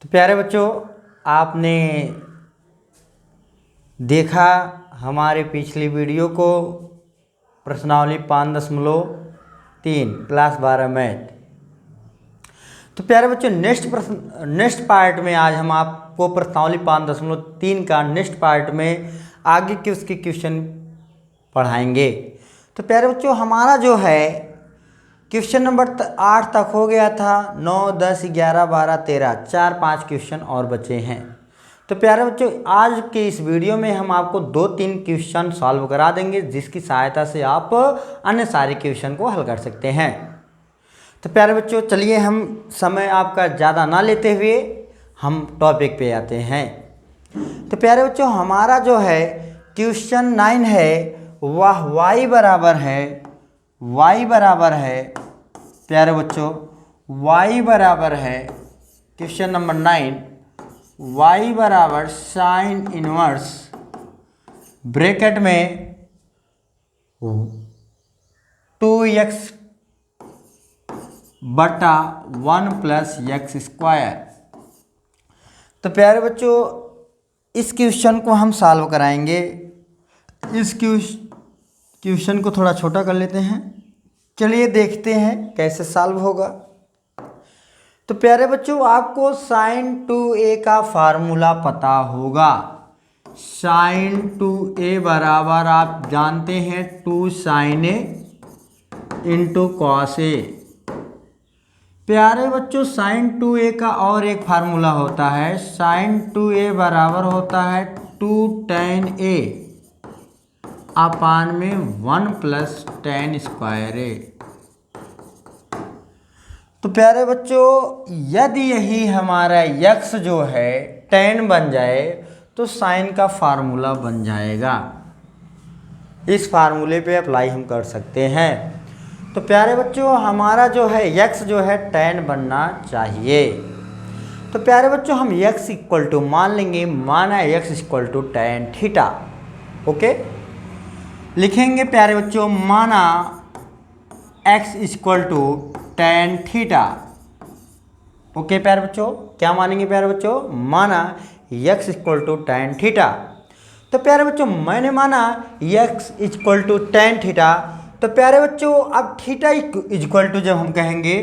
तो प्यारे बच्चों, आपने देखा हमारे पिछली वीडियो को, प्रश्नावली 5.3 क्लास 12 मैथ। तो प्यारे बच्चों, नेक्स्ट पार्ट में आज हम आपको प्रश्नावली 5.3 का नेक्स्ट पार्ट में आगे के उसके क्वेश्चन पढ़ाएंगे। तो प्यारे बच्चों, हमारा जो है क्वेश्चन नंबर 8 तक हो गया था। 9, 10, 11, 12, 13 4-5 क्वेश्चन और बचे हैं। तो प्यारे बच्चों, आज के इस वीडियो में हम आपको 2-3 क्वेश्चन सॉल्व करा देंगे, जिसकी सहायता से आप अन्य सारे क्वेश्चन को हल कर सकते हैं। तो प्यारे बच्चों, चलिए हम समय आपका ज़्यादा ना लेते हुए हम टॉपिक पे आते हैं। तो प्यारे बच्चों, हमारा जो है क्वेश्चन 9 है वह y बराबर है प्यारे बच्चों, y बराबर है क्वेश्चन नंबर 9, y बराबर साइन इनवर्स ब्रैकेट में 2x बटा 1 प्लस x स्क्वायर। तो प्यारे बच्चों, इस क्वेश्चन को हम सॉल्व कराएंगे। इस क्वेश्चन को थोड़ा छोटा कर लेते हैं। चलिए देखते हैं कैसे सॉल्व होगा। तो प्यारे बच्चों, आपको sin 2a का फार्मूला पता होगा। sin 2a बराबर आप जानते हैं 2 sin a into cos a। प्यारे बच्चों, sin 2a का और एक फार्मूला होता है। sin 2a बराबर होता है 2 tan a अपान में 1 प्लस tan स्क्वायर a। तो प्यारे बच्चों, यदि यही हमारा x जो है tan बन जाए तो sin का फार्मूला बन जाएगा। इस फार्मूले पे अप्लाई हम कर सकते हैं। तो प्यारे बच्चों, हमारा जो है x जो है tan बनना चाहिए। तो प्यारे बच्चों, हम x इक्वल टू मान लेंगे, माना x equal to tan theta. Okay, लिखेंगे प्यारे बच्चों, माना x equal to tan theta. Okay प्यारे बच्चों, क्या मानेंगे प्यारे बच्चों? माना x equal to tan theta. तो प्यारे बच्चों, मैंने माना x equal to tan theta. तो प्यारे बच्चों, अब थीटा इक्वल टू जब हम कहेंगे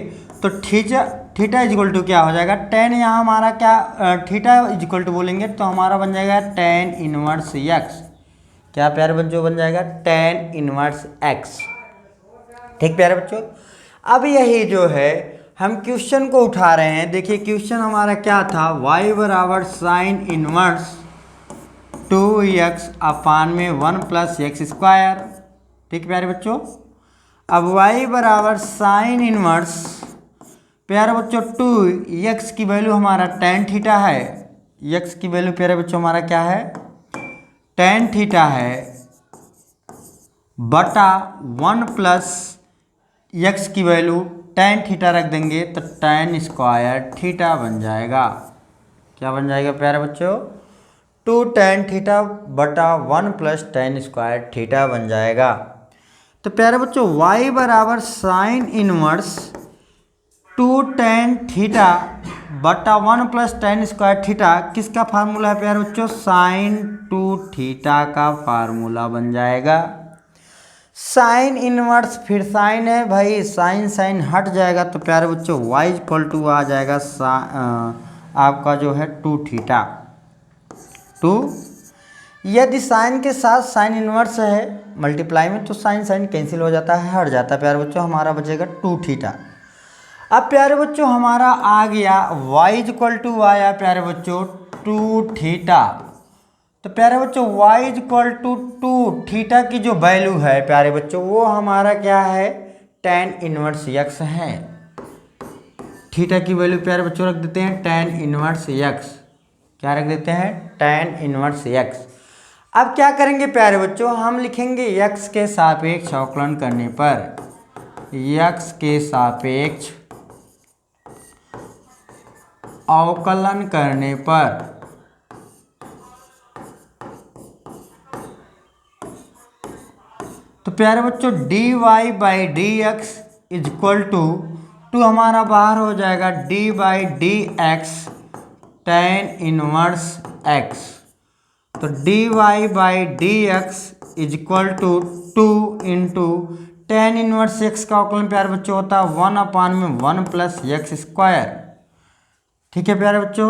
तो थीटा इक्वल टू क्या हो जाएगा? tan यहाँ हमारा क्या, थीटा इक्वल टू बोलेंगे तो हमारा बन जाएगा tan इनवर्स x। क्या प्यारे बच्चों बन जाएगा? tan inverse x। ठीक प्यारे बच्चों, अब यही जो है हम क्वेश्चन को उठा रहे हैं। देखिए क्वेश्चन हमारा क्या था, y बराबर साइन इनवर्स 2x अपान में 1 प्लस x स्क्वायर। ठीक प्यारे बच्चों, अब y बराबर साइन इनवर्स प्यारे बच्चों 2x की वैल्यू हमारा tan थीटा है। x की वैल्यू प्यारे बच्चों हमारा क्या है? tan थीटा है, बटा 1 प्लस x की वैल्यू tan थीटा रख देंगे तो tan स्क्वायर थीटा बन जाएगा। क्या बन जाएगा प्यारे बच्चों? 2 tan थीटा बटा 1 प्लस tan स्क्वायर थीटा बन जाएगा। तो प्यारे बच्चों, y बराबर साइन इनवर्स 2 tan थीटा बटा 1 प्लस tan स्क्वायर थीटा किसका फार्मूला है प्यारे बच्चों? साइन 2 थीटा का फार्मूला बन जाएगा। साइन इनवर्स फिर साइन है भाई, साइन साइन हट जाएगा तो प्यारे बच्चों y इक्वल टू आ जाएगा आपका जो है 2 थीटा। 2 यदि साइन के साथ साइन इनवर्स है मल्टीप्लाई में तो साइन साइन कैंसिल हो जाता है, हट जाता है प्यारे बच्चों, हमारा बचेगा 2 थीटा। अब प्यारे बच्चों हमारा आ गया y इक्वल टू आया प्यारे बच्चों 2 थीटा। तो प्यारे बच्चों y इक्वल टू 2 थीटा की जो वैल्यू है प्यारे बच्चों वो हमारा क्या है? tan इनवर्स x है। थीटा की वैल्यू प्यारे बच्चों रख देते हैं tan इनवर्स x। क्या रख देते हैं? tan inverse x। अब क्या करेंगे प्यारे बच्चों, हम लिखेंगे x के सापेक्ष अवकलन करने पर, x के सापेक्ष अवकलन करने पर तो प्यारे बच्चों dy by D X equal to हमारा बाहर हो जाएगा D by D x tan inverse X, तो D Y by D X is equal to 2 into tan inverse x का अवकलन प्यारे बच्चों होता है 1/1 प्लस एक्स स्क्वायर। ठीक है प्यारे बच्चों,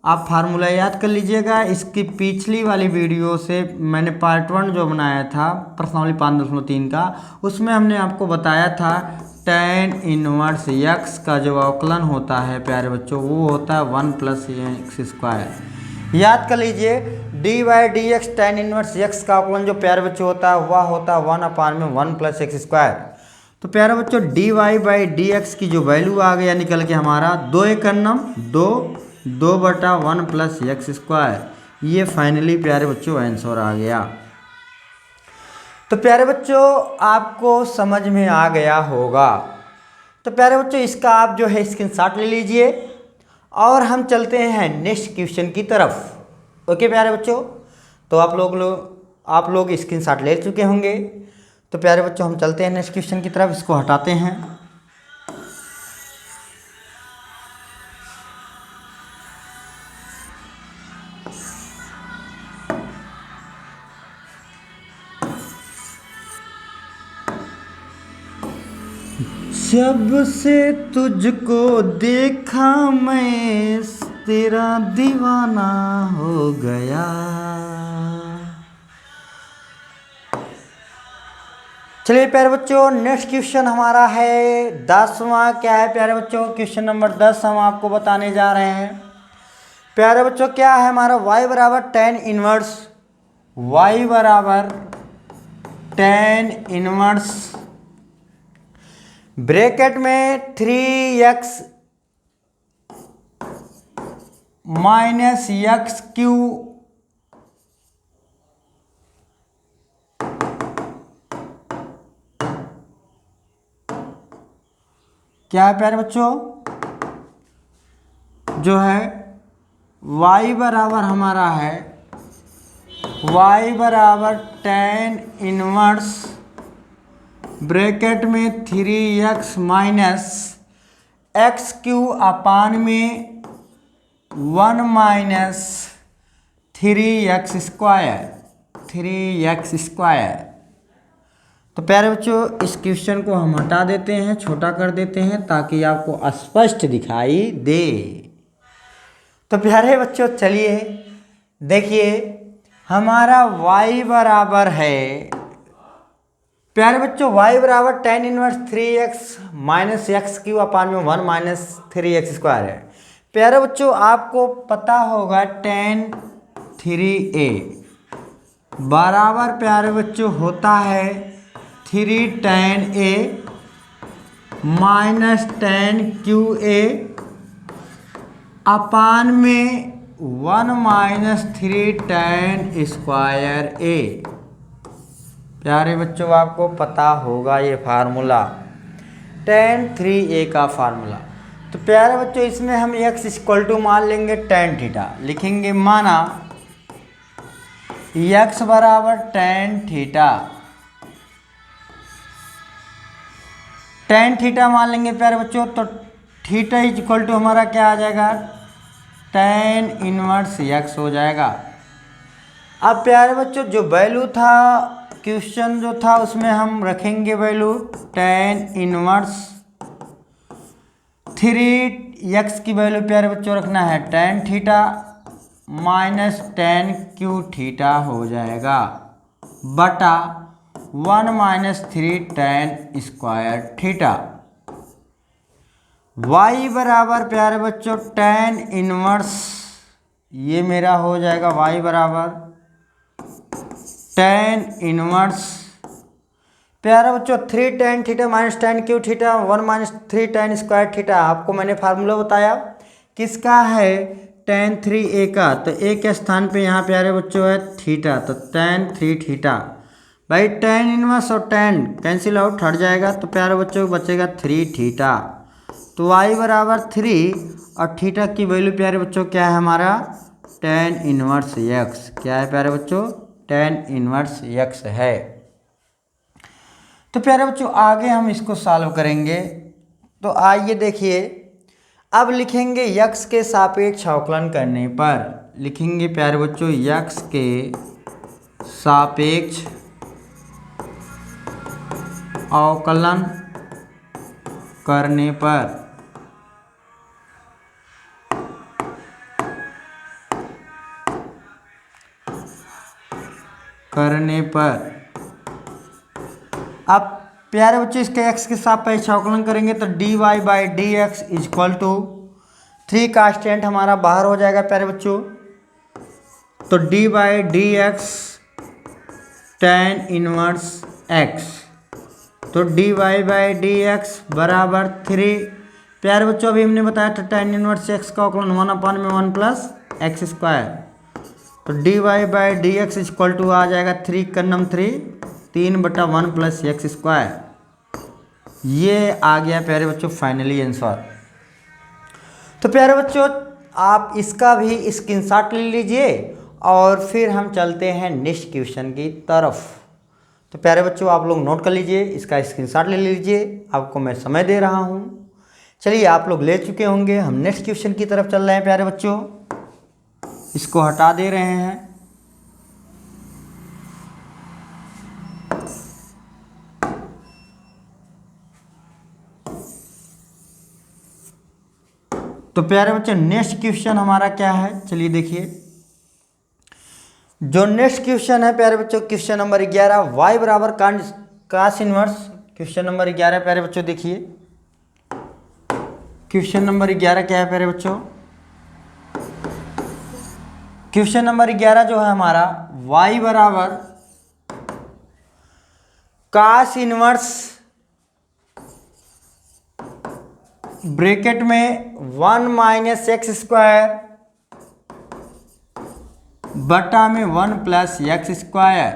आप फार्मूला याद कर लीजिएगा। इसकी पिछली वाली वीडियो से मैंने पार्ट 1 जो बनाया था प्रश्नावली 5.3 का, उसमें हमने आपको बताया था टेन इनवर्स एक्स का जो अवकलन होता है प्यारे बच्चों वो होता है 1 प्लस एक्स स्क्वायर। याद कर लीजिए d y d x tan inverse x का अवकलन जो प्यारे बच्चों होता है वह होता है 1/1 प्लस एक्स स्क्वायर। तो प्यारे बच्चों d Y by D x की जो वैल्यू आ गया निकल के हमारा 2 प्लस एक्स स्क्वायर, ये फाइनली प्यारे बच्चों आंसर आ गया। तो प्यारे बच्चों आपको समझ में आ गया होगा। तो प्यारे बच्चों इसका आप जो है स्क्रीनशॉट ले लीजिए और हम चलते हैं नेक्स्ट क्वेश्चन की तरफ। ओके प्यारे बच्चों, तो आप लोग स्क्रीनशॉट ले चुके होंगे। तो प्यारे बच्चों हम चलते हैं नेक्स्ट क्वेश्चन की तरफ, इसको हटाते हैं। जब से तुझको देखा मैं तेरा दीवाना हो गया। चलिए प्यारे बच्चों नेक्स्ट क्वेश्चन हमारा है 10वां। क्या है प्यारे बच्चों, क्वेश्चन नंबर 10 हम आपको बताने जा रहे हैं। प्यारे बच्चों क्या है हमारा y बराबर टेन इनवर्स ब्रैकेट में 3x माइनस एक्स क्यू क्या है प्यारे बच्चों, जो है y बराबर हमारा है y बराबर टेन इनवर्स ब्रैकेट में 3x minus X cube upon में 1 माइनस 3x स्क्वायर। तो प्यारे बच्चों इस क्वेश्चन को हम हटा देते हैं, छोटा कर देते हैं ताकि आपको स्पष्ट दिखाई दे। तो प्यारे बच्चों चलिए देखिए हमारा y बराबर है प्यारे बच्चों y बराबर tan inverse 3x minus X cube upon में 1 माइनस 3x स्क्वायर है। प्यारे बच्चों आपको पता होगा टेन 3a बराबर प्यारे बच्चों होता है 3 tan a minus tan cube A upon में 1 माइनस 3 टेन स्क्वायर a। प्यारे बच्चों आपको पता होगा ये फार्मूला टेन 3a का फार्मूला। तो प्यारे बच्चों इसमें हम x इक्वल टू मान लेंगे टेन थीटा, लिखेंगे माना x बराबर टेन थीटा मान लेंगे प्यारे बच्चों। तो थीटा इक्वल टू हमारा क्या आ जाएगा, टेन इनवर्स x हो जाएगा। अब प्यारे बच्चों जो वैल्यू था क्वेश्चन जो था उसमें हम रखेंगे वैल्यू टेन इनवर्स 3x की वैल्यू प्यारे बच्चों रखना है tan theta minus tan Q theta हो जाएगा बटा 1 minus 3 ten square theta. y बराबर प्यारे बच्चों टेन इनवर्स, ये मेरा हो जाएगा y बराबर टेन इनवर्स प्यारे बच्चों 3 tan theta minus tan Q theta 1 minus 3 ten square theta. आपको मैंने फार्मूला बताया किसका है, टेन 3a का। तो a के स्थान पे यहाँ प्यारे बच्चों है थीटा, तो टेन 3 थीटा भाई टेन इनवर्स और टेन कैंसिल आउट हट जाएगा। तो प्यारे बच्चों बचेगा 3 थीटा। तो y बराबर 3 और थीटा की वैल्यू प्यारे बच्चों क्या है हमारा टेन इनवर्स x। क्या है प्यारे बच्चों, टेन इनवर्स x है। तो प्यारे बच्चों आगे हम इसको सॉल्व करेंगे। तो आइए देखिए अब लिखेंगे यक्स के सापेक्ष अवकलन करने पर, लिखेंगे प्यारे बच्चों यक्स के सापेक्ष अवकलन करने पर अब प्यारे बच्चों इसके x के सापेक्ष अवकलन करेंगे तो dy by D x is equal to 3 constant हमारा बाहर हो जाएगा प्यारे बच्चों। तो d by D x tan inverse x, तो D Y by D x बराबर 3। प्यारे बच्चों अभी हमने बताया था टेन इनवर्स x का अवकलन 1/1 प्लस एक्स स्क्वायर, तो D Y by D X equal to आ जाएगा 3/1 प्लस एक्स स्क्वायर। ये आ गया प्यारे बच्चों फाइनली आंसर। तो प्यारे बच्चों आप इसका भी स्क्रीनशॉट ले लीजिए और फिर हम चलते हैं नेक्स्ट क्वेश्चन की तरफ। तो प्यारे बच्चों आप लोग नोट कर लीजिए, इसका स्क्रीनशॉट ले लीजिए, आपको मैं समय दे रहा हूँ। चलिए आप लोग ले चुके होंगे, हम नेक्स्ट क्वेश्चन की तरफ चल रहे हैं प्यारे बच्चों। इसको हटा दे रहे हैं। तो प्यारे बच्चों नेक्स्ट क्वेश्चन हमारा क्या है, चलिए देखिए। जो नेक्स्ट क्वेश्चन है प्यारे बच्चों क्वेश्चन नंबर 11 y बराबर कास इनवर्स। क्वेश्चन नंबर 11 प्यारे बच्चों देखिए, क्वेश्चन नंबर 11 क्या है प्यारे बच्चों। क्वेश्चन नंबर 11 जो है हमारा y बराबर कास इनवर्स ब्रैकेट में 1 माइनस एक्स स्क्वायर बटा में 1 प्लस एक्स स्क्वायर।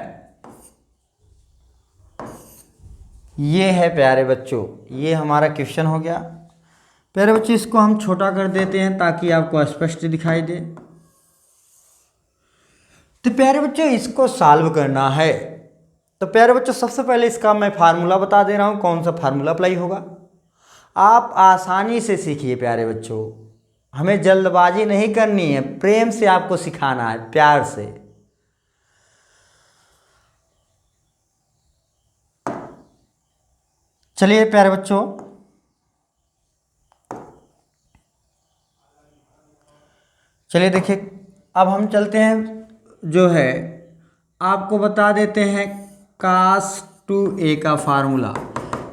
ये है प्यारे बच्चों, ये हमारा क्वेश्चन हो गया। प्यारे बच्चों इसको हम छोटा कर देते हैं ताकि आपको स्पष्ट दिखाई दे। तो प्यारे बच्चों इसको सॉल्व करना है, तो प्यारे बच्चों सबसे पहले इसका मैं फार्मूला बता दे रहा हूँ, कौन सा फार्मूला अप्लाई होगा। आप आसानी से सीखिए प्यारे बच्चों, हमें जल्दबाजी नहीं करनी है, प्रेम से आपको सिखाना है, प्यार से। चलिए प्यारे बच्चों चलिए देखिए, अब हम चलते हैं जो है आपको बता देते हैं कास 2a का फार्मूला।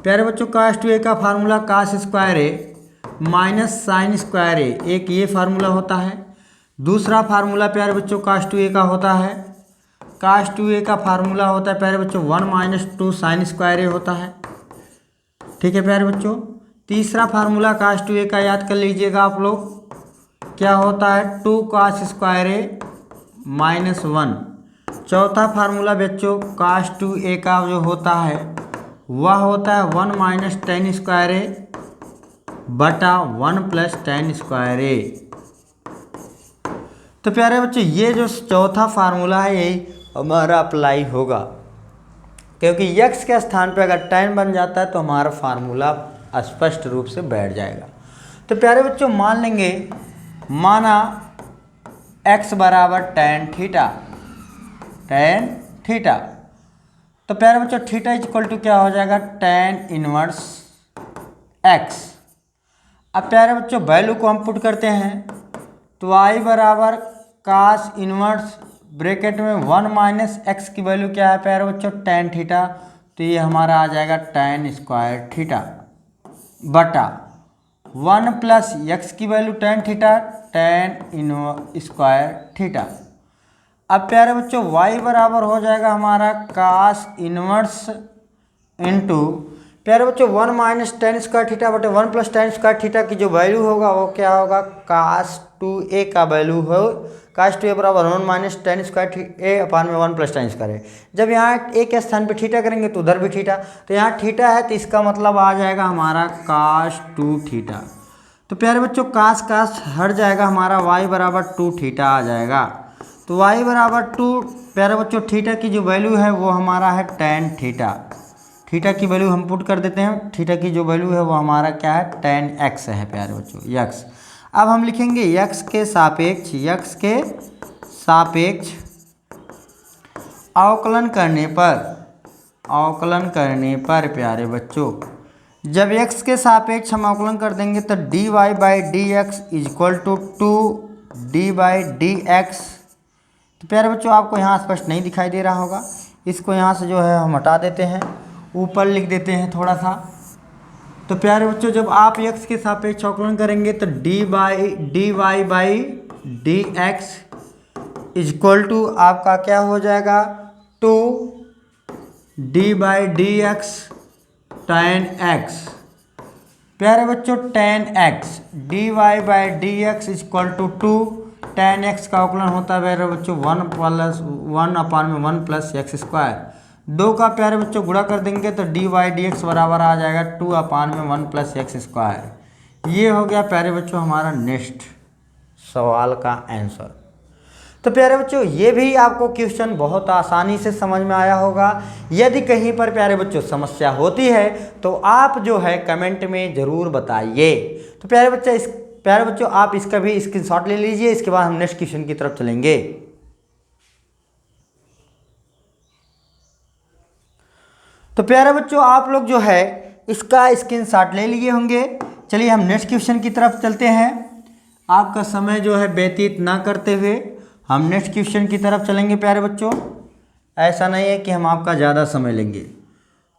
प्यारे बच्चों कास 2a का फार्मूला कास स्क्वायर ए माइनस साइन स्क्वायर ए, एक ये फार्मूला होता है। दूसरा फार्मूला प्यारे बच्चों कास 2a का होता है, कास 2a का फार्मूला होता है प्यारे बच्चों 1 माइनस 2 साइन स्क्वायर ए होता है। ठीक है प्यारे बच्चों, तीसरा फार्मूला कास 2a का याद कर लीजिएगा आप लोग, क्या होता है 2 कास स्क्वायर ए माइनस 1। चौथा फार्मूला बच्चों कास 2a का जो होता है वह होता है 1 माइनस टेन स्क्वायर ए बटा 1 प्लस टेन स्क्वायर ए। तो प्यारे बच्चों ये जो चौथा फार्मूला है यही हमारा अप्लाई होगा, क्योंकि यक्स के स्थान पे अगर टेन बन जाता है तो हमारा फार्मूला स्पष्ट रूप से बैठ जाएगा। तो प्यारे बच्चों मान लेंगे, माना x बराबर टेन थीटा, तो प्यारे बच्चों थीटा इक्वल टू क्या हो जाएगा टेन इनवर्स x। अब प्यारे बच्चों वैल्यू को हम पुट करते हैं, तो y बराबर कास इनवर्स ब्रैकेट में 1 माइनस एक्स की वैल्यू क्या है प्यारे बच्चों टेन थीटा, तो ये हमारा आ जाएगा टेन स्क्वायर थीटा बटा 1 प्लस एक्स की value tan theta tan square theta. अब प्यारे बच्चों y बराबर हो जाएगा हमारा कास इनवर्स इंटू प्यारे बच्चों 1 माइनस टेन स्क्वायर थीटा बटे 1 प्लस टेन स्क्वायर थीटा की जो वैल्यू होगा वो क्या होगा कास 2a का वैल्यू हो, कास 2a बराबर 1 माइनस टेन स्क्वायर ए अपान में 1 प्लस टेन स्क्वायर है। जब यहाँ a के स्थान पे थीटा करेंगे तो उधर भी थीटा, तो यहाँ थीटा है तो इसका मतलब आ जाएगा हमारा कास 2 थीटा। तो प्यारे बच्चों कास कास हट जाएगा, हमारा y बराबर 2 थीटा आ जाएगा। तो y बराबर 2 प्यारे बच्चों थीटा की जो वैल्यू है वो हमारा है टेन थीटा। थीटा की वैल्यू हम पुट कर देते हैं। थीटा की जो वैल्यू है वो हमारा क्या है, tan x है प्यारे बच्चों, x। अब हम लिखेंगे x के सापेक्ष अवकलन करने पर प्यारे बच्चों, जब x के सापेक्ष हम अवकलन कर देंगे तो dy by D x is equal to 2d/dx। तो प्यारे बच्चों आपको यहाँ स्पष्ट नहीं दिखाई दे रहा होगा, इसको यहाँ से जो है हम हटा देते हैं, ऊपर लिख देते हैं थोड़ा सा। तो प्यारे बच्चों जब आप x के सापेक्ष अवकलन करेंगे तो dy by D x is equal to आपका क्या हो जाएगा, 2d/dx tan x। प्यारे बच्चों tan x dy/dx is equal to 2 tan x का अवकलन होता है प्यारे बच्चों 1/1 प्लस एक्स स्क्वायर। 2 का प्यारे बच्चों गुणा कर देंगे तो dy/dx बराबर आ जाएगा 2/1 प्लस एक्स स्क्वायर। ये हो गया प्यारे बच्चों हमारा नेक्स्ट सवाल का आंसर। तो प्यारे बच्चों ये भी आपको क्वेश्चन बहुत आसानी से समझ में आया होगा। यदि कहीं पर प्यारे बच्चों समस्या होती है तो आप जो है कमेंट में ज़रूर बताइए। तो प्यारे बच्चों आप इसका भी स्क्रीनशॉट ले लीजिए, इसके बाद हम नेक्स्ट क्वेश्चन की तरफ चलेंगे। तो प्यारे बच्चों आप लोग जो है इसका स्क्रीनशॉट ले लिए होंगे। चलिए हम नेक्स्ट क्वेश्चन की तरफ चलते हैं, आपका समय जो है व्यतीत ना करते हुए हम नेक्स्ट क्वेश्चन की तरफ चलेंगे। प्यारे बच्चों ऐसा नहीं है कि हम आपका ज़्यादा समय लेंगे।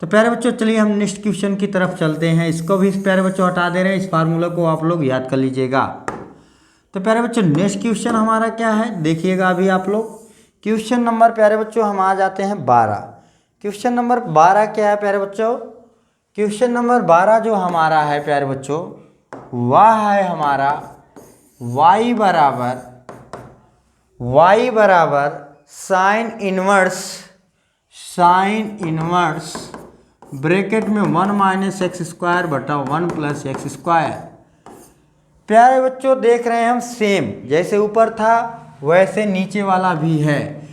तो प्यारे बच्चों चलिए हम नेक्स्ट क्वेश्चन की तरफ चलते हैं। इसको भी प्यारे बच्चों हटा दे रहे हैं, इस फार्मूला को आप लोग याद कर लीजिएगा। तो प्यारे बच्चों नेक्स्ट क्वेश्चन हमारा क्या है देखिएगा अभी आप लोग। क्वेश्चन नंबर प्यारे बच्चों हम आ जाते हैं 12। क्वेश्चन नंबर 12 क्या है प्यारे बच्चों, क्वेश्चन नंबर 12 जो हमारा है प्यारे बच्चों वह है हमारा y बराबर साइन इनवर्स ब्रैकेट में 1 माइनस एक्स स्क्वायर बटा 1 प्लस एक्स स्क्वायर। प्यारे बच्चों देख रहे हैं हम सेम जैसे ऊपर था वैसे नीचे वाला भी है,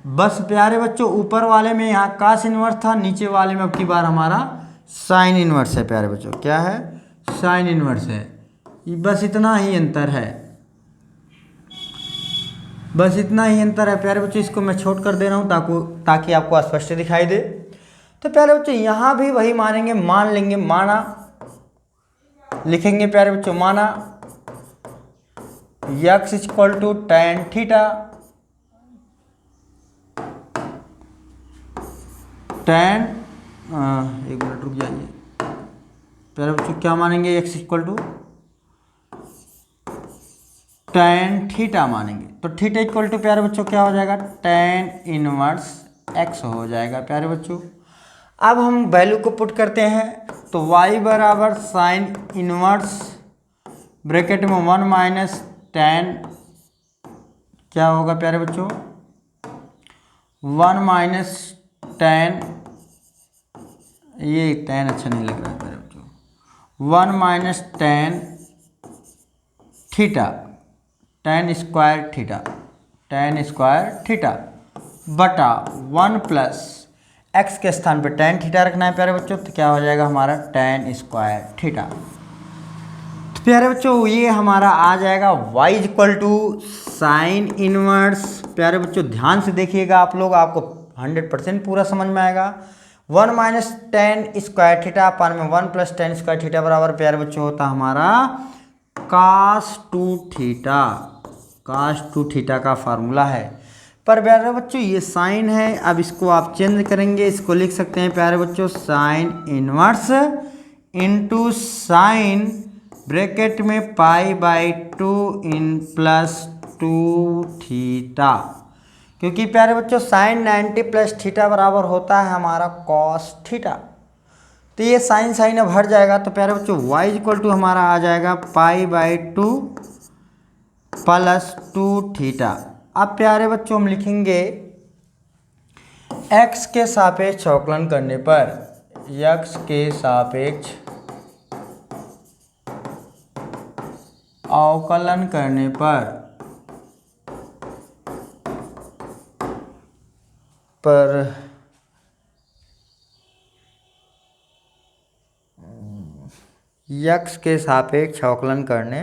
बस प्यारे बच्चों ऊपर वाले में यहाँ कास इनवर्स था, नीचे वाले में अब की बार हमारा साइन इनवर्स है। प्यारे बच्चों क्या है, साइन इनवर्स है। बस इतना ही अंतर है, बस इतना ही अंतर है प्यारे बच्चों। इसको मैं छोट कर दे रहा हूँ ताकि आपको स्पष्ट दिखाई दे। तो प्यारे बच्चों यहाँ भी वही मानेंगे, मान लेंगे, माना लिखेंगे प्यारे बच्चों, माना x equal to tan theta, tan एक मिनट रुक जाइए प्यारे बच्चों, क्या मानेंगे x equal to tan theta मानेंगे। तो थीटा इक्वल टू प्यारे बच्चों क्या हो जाएगा, tan इनवर्स x हो जाएगा प्यारे बच्चों। अब हम वैल्यू को पुट करते हैं तो y बराबर साइन इनवर्स ब्रैकेट में 1 माइनस tan क्या होगा प्यारे बच्चों, 1 माइनस tan, ये tan अच्छा नहीं लग रहा है प्यारे बच्चों, 1 minus tan theta, tan square theta बटा 1 प्लस x के स्थान पे tan थीटा रखना है प्यारे बच्चों, तो क्या हो जाएगा हमारा tan स्क्वायर थीटा। तो प्यारे बच्चों ये हमारा आ जाएगा y equal to sine inverse. प्यारे बच्चों ध्यान से देखिएगा आप लोग, आपको 100% पूरा समझ में आएगा। 1 minus tan square theta upon में 1 प्लस tan स्क्वायर थीटा बराबर प्यारे बच्चों होता हमारा cos 2 थीटा का फार्मूला है। पर प्यारे बच्चों ये साइन है, अब इसको आप चेंज करेंगे, इसको लिख सकते हैं प्यारे बच्चों sine inverse into sine bracket में π/2 इन प्लस 2 थीटा, क्योंकि प्यारे बच्चों साइन 90 प्लस थीटा बराबर होता है हमारा कॉस थीटा। तो ये साइन अब हट जाएगा, तो प्यारे बच्चों y इक्वल टू हमारा आ जाएगा π/2 प्लस 2 थीटा। अब प्यारे बच्चों हम लिखेंगे x के सापेक्ष अवकलन करने पर, x के सापेक्ष अवकलन करने पर यक्स के सापेक्ष अवकलन करने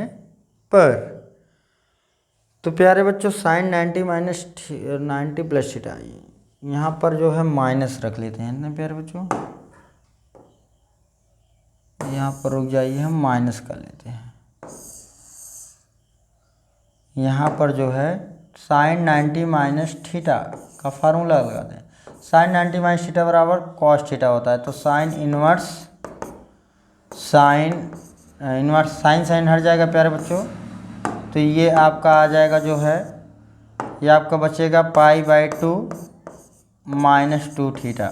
पर। तो प्यारे बच्चों साइन 90 माइनस 90 प्लस थीटा, यहाँ पर जो है माइनस रख लेते हैं ना प्यारे बच्चों, यहाँ पर रुक जाइए, हम माइनस कर लेते हैं। यहाँ पर जो है साइन 90 माइनस थीटा का फार्मूला लगाते हैं। साइन 90 माइनस थीटा बराबर कॉस थीटा होता है। तो साइन इनवर्स साइन साइन हट जाएगा प्यारे बच्चों। तो ये आपका आ जाएगा जो है, ये आपका बचेगा π/2 माइनस 2 थीटा।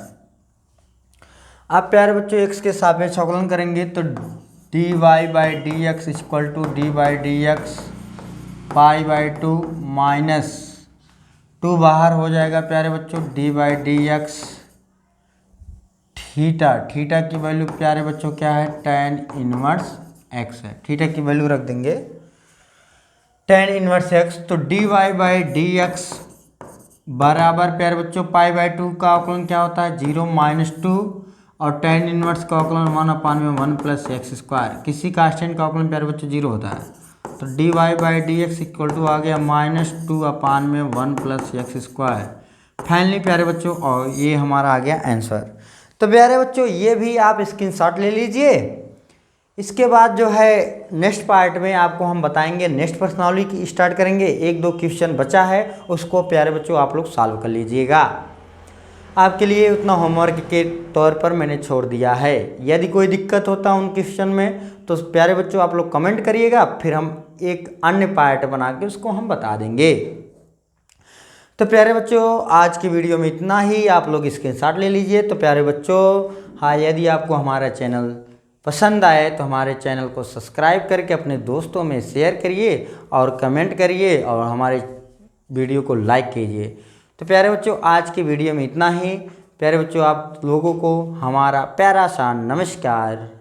अब प्यारे बच्चों x के सापेक्ष अवकलन करेंगे तो dy/dx equal to d/dx π/2 minus 2 बाहर हो जाएगा प्यारे बच्चों, d/dx थीटा की वैल्यू प्यारे बच्चों क्या है, tan इनवर्स x है। थीटा की वैल्यू रख देंगे tan इनवर्स x। तो dy/dx बराबर प्यारे बच्चों π/2 का अवकलन क्या होता है, 0 माइनस 2, और tan इनवर्स का अवकलन 1/1 प्लस एक्स स्क्वायर। किसी कांस्टेंट का अवकलन प्यारे बच्चों 0 होता है। तो dy/dx इक्वल टू आ गया -2/1 प्लस एक्स स्क्वायर। फाइनली प्यारे बच्चों, और ये हमारा आ गया आंसर। तो प्यारे बच्चों ये भी आप स्क्रीनशॉट ले लीजिए। इसके बाद जो है नेक्स्ट पार्ट में आपको हम बताएंगे, नेक्स्ट पर्सनालिटी की स्टार्ट करेंगे। 1-2 क्वेश्चन बचा है, उसको प्यारे बच्चों आप लोग सॉल्व कर लीजिएगा। आपके लिए उतना होमवर्क के तौर पर मैंने छोड़ दिया है। यदि कोई दिक्कत होता है उन क्वेश्चन में तो प्यारे बच्चों आप लोग कमेंट करिएगा, फिर हम एक अन्य पार्ट बना के उसको हम बता देंगे। तो प्यारे बच्चों आज की वीडियो में इतना ही, आप लोग स्क्रीनशॉट ले लीजिए। तो प्यारे बच्चों हाँ, यदि आपको हमारा चैनल पसंद आए तो हमारे चैनल को सब्सक्राइब करके अपने दोस्तों में शेयर करिए और कमेंट करिए और हमारे वीडियो को लाइक कीजिए। तो प्यारे बच्चों आज की वीडियो में इतना ही। प्यारे बच्चों आप लोगों को हमारा प्यारा सा नमस्कार।